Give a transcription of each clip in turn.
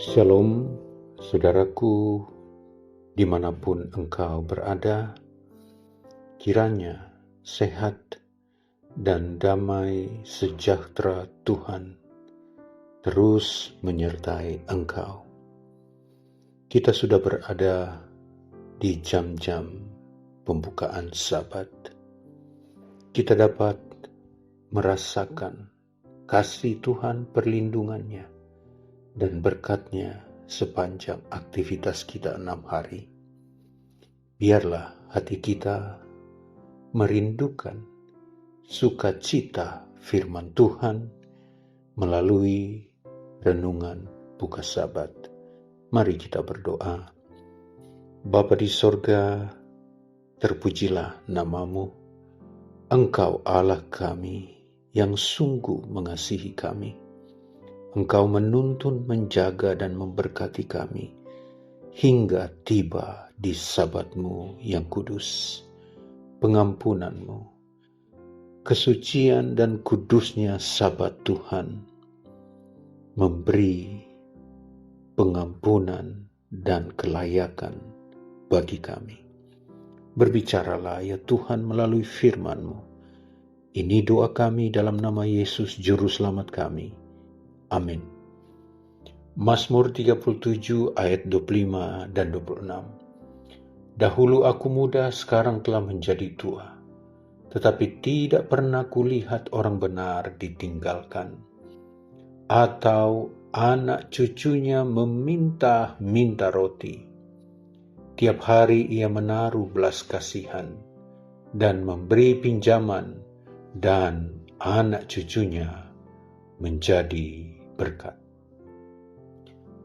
Shalom, saudaraku, dimanapun engkau berada, kiranya sehat dan damai sejahtera Tuhan terus menyertai engkau. Kita sudah berada di jam-jam pembukaan Sabat. Kita dapat merasakan kasih Tuhan, perlindungannya, dan berkat-Nya sepanjang aktivitas kita 6 hari. Biarlah hati kita merindukan sukacita firman Tuhan melalui renungan buka Sabat. Mari kita berdoa. Bapa di sorga, terpujilah nama-Mu. Engkau Allah kami yang sungguh mengasihi kami. Engkau menuntun, menjaga, dan memberkati kami hingga tiba di Sabat-Mu yang kudus. Pengampunan-Mu, kesucian dan kudusnya Sabat Tuhan memberi pengampunan dan kelayakan bagi kami. Berbicaralah ya Tuhan melalui firman-Mu. Ini doa kami dalam nama Yesus Juru Selamat kami. Amin. Mazmur 37 ayat 25 dan 26. Dahulu aku muda, sekarang telah menjadi tua, tetapi tidak pernah kulihat orang benar ditinggalkan, atau anak cucunya meminta-minta roti. Tiap hari ia menaruh belas kasihan dan memberi pinjaman, dan anak cucunya menjadi berkat.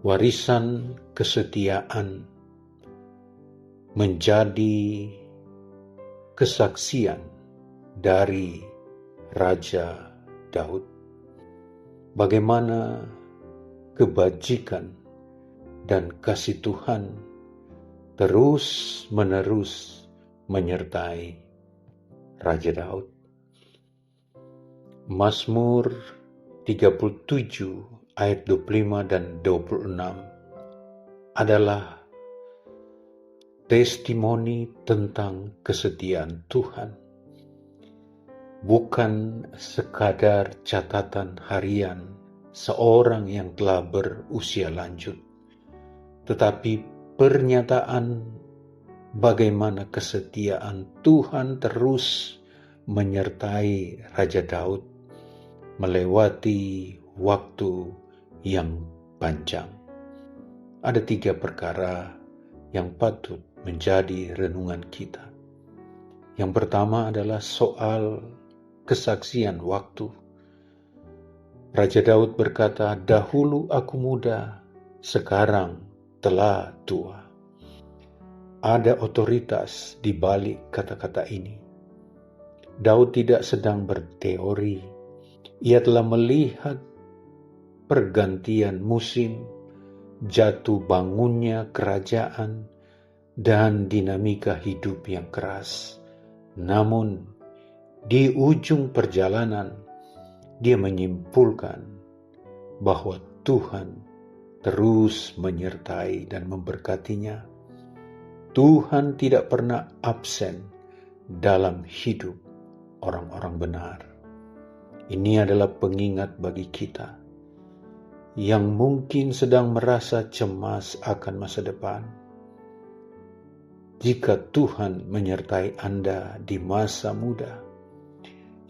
Warisan kesetiaan menjadi kesaksian dari Raja Daud. Bagaimana kebajikan dan kasih Tuhan terus-menerus menyertai Raja Daud. Mazmur 37 ayat 25 dan 26 adalah testimoni tentang kesetiaan Tuhan. Bukan sekadar catatan harian seorang yang telah berusia lanjut, tetapi pernyataan bagaimana kesetiaan Tuhan terus menyertai Raja Daud melewati waktu yang panjang. Ada 3 perkara yang patut menjadi renungan kita. Yang pertama adalah soal kesaksian waktu. Raja Daud berkata, dahulu aku muda, sekarang telah tua. Ada otoritas di balik kata-kata ini. Daud tidak sedang berteori. Ia telah melihat pergantian musim, jatuh bangunnya kerajaan, dan dinamika hidup yang keras. Namun, di ujung perjalanan, dia menyimpulkan bahwa Tuhan terus menyertai dan memberkatinya. Tuhan tidak pernah absen dalam hidup orang-orang benar. Ini adalah pengingat bagi kita yang mungkin sedang merasa cemas akan masa depan. Jika Tuhan menyertai Anda di masa muda,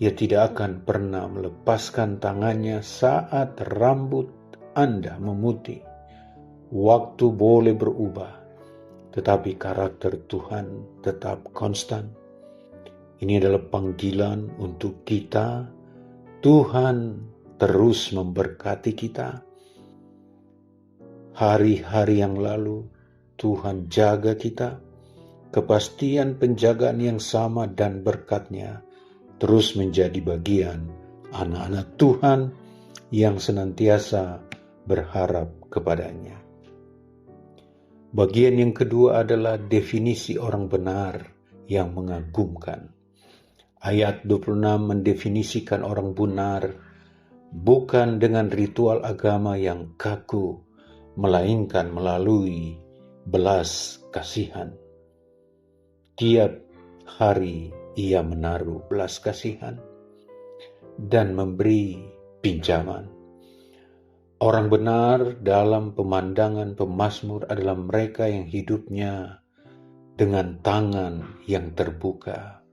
Ia tidak akan pernah melepaskan tangannya saat rambut Anda memutih. Waktu boleh berubah, tetapi karakter Tuhan tetap konstan. Ini adalah panggilan untuk kita. Tuhan terus memberkati kita. Hari-hari yang lalu Tuhan jaga kita. Kepastian penjagaan yang sama dan berkat-Nya terus menjadi bagian anak-anak Tuhan yang senantiasa berharap kepada-Nya. Bagian yang kedua adalah definisi orang benar yang mengagumkan. Ayat 26 mendefinisikan orang benar bukan dengan ritual agama yang kaku, melainkan melalui belas kasihan. Tiap hari ia menaruh belas kasihan dan memberi pinjaman. Orang benar dalam pemandangan pemazmur adalah mereka yang hidupnya dengan tangan yang terbuka.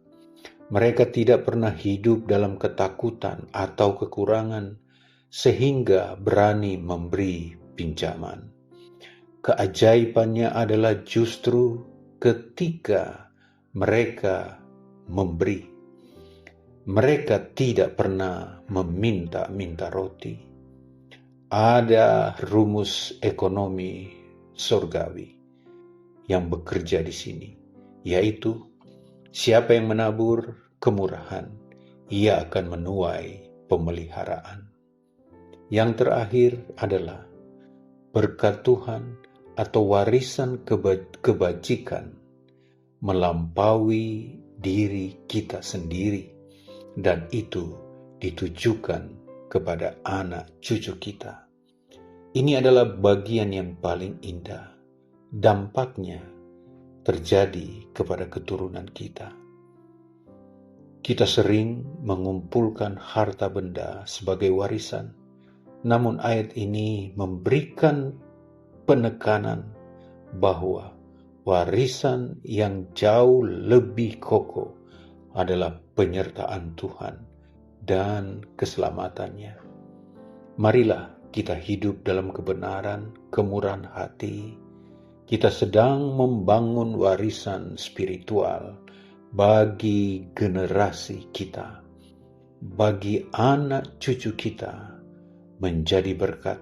Mereka tidak pernah hidup dalam ketakutan atau kekurangan sehingga berani memberi pinjaman. Keajaibannya adalah justru ketika mereka memberi. Mereka tidak pernah meminta-minta roti. Ada rumus ekonomi surgawi yang bekerja di sini, yaitu siapa yang menabur kemurahan, ia akan menuai pemeliharaan. Yang terakhir adalah berkat Tuhan atau warisan kebajikan melampaui diri kita sendiri, dan itu ditujukan kepada anak cucu kita. Ini adalah bagian yang paling indah. Dampaknya terjadi kepada keturunan kita. Kita sering mengumpulkan harta benda sebagai warisan, namun ayat ini memberikan penekanan bahwa warisan yang jauh lebih kokoh adalah penyertaan Tuhan dan keselamatannya. Marilah kita hidup dalam kebenaran, kemurahan hati. Kita sedang membangun warisan spiritual bagi generasi kita, bagi anak cucu kita menjadi berkat,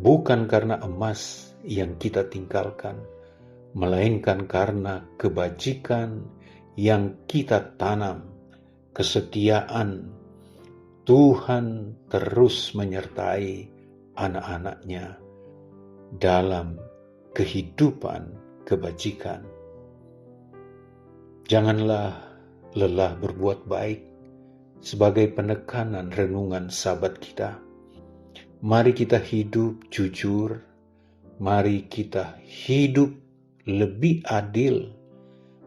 bukan karena emas yang kita tinggalkan, melainkan karena kebajikan yang kita tanam, kesetiaan. Tuhan terus menyertai anak-anaknya dalam kehidupan kebajikan. Janganlah lelah berbuat baik sebagai penekanan renungan sahabat kita. Mari kita hidup jujur, mari kita hidup lebih adil,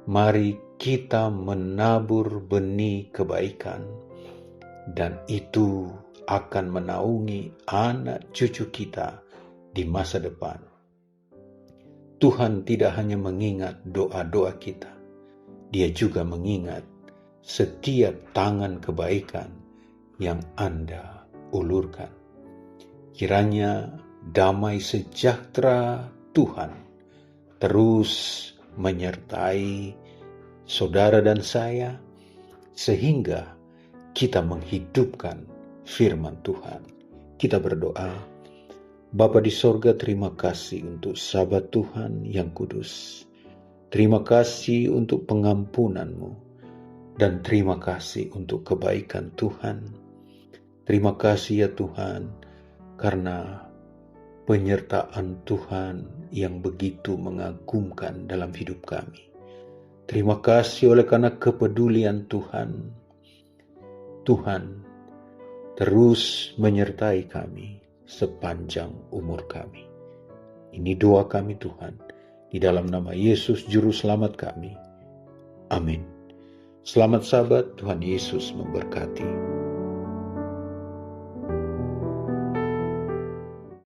mari kita menabur benih kebaikan, dan itu akan menaungi anak cucu kita di masa depan. Tuhan tidak hanya mengingat doa-doa kita, Dia juga mengingat setiap tangan kebaikan yang Anda ulurkan. Kiranya damai sejahtera Tuhan terus menyertai saudara dan saya, sehingga kita menghidupkan firman Tuhan. Kita berdoa. Bapa di sorga, terima kasih untuk sahabat Tuhan yang kudus. Terima kasih untuk pengampunan-Mu, dan terima kasih untuk kebaikan Tuhan. Terima kasih ya Tuhan, karena penyertaan Tuhan yang begitu mengagumkan dalam hidup kami. Terima kasih oleh karena kepedulian Tuhan. Tuhan terus menyertai kami sepanjang umur kami. Ini doa kami Tuhan, di dalam nama Yesus Juru Selamat kami. Amin. Selamat sahabat, Tuhan Yesus memberkati.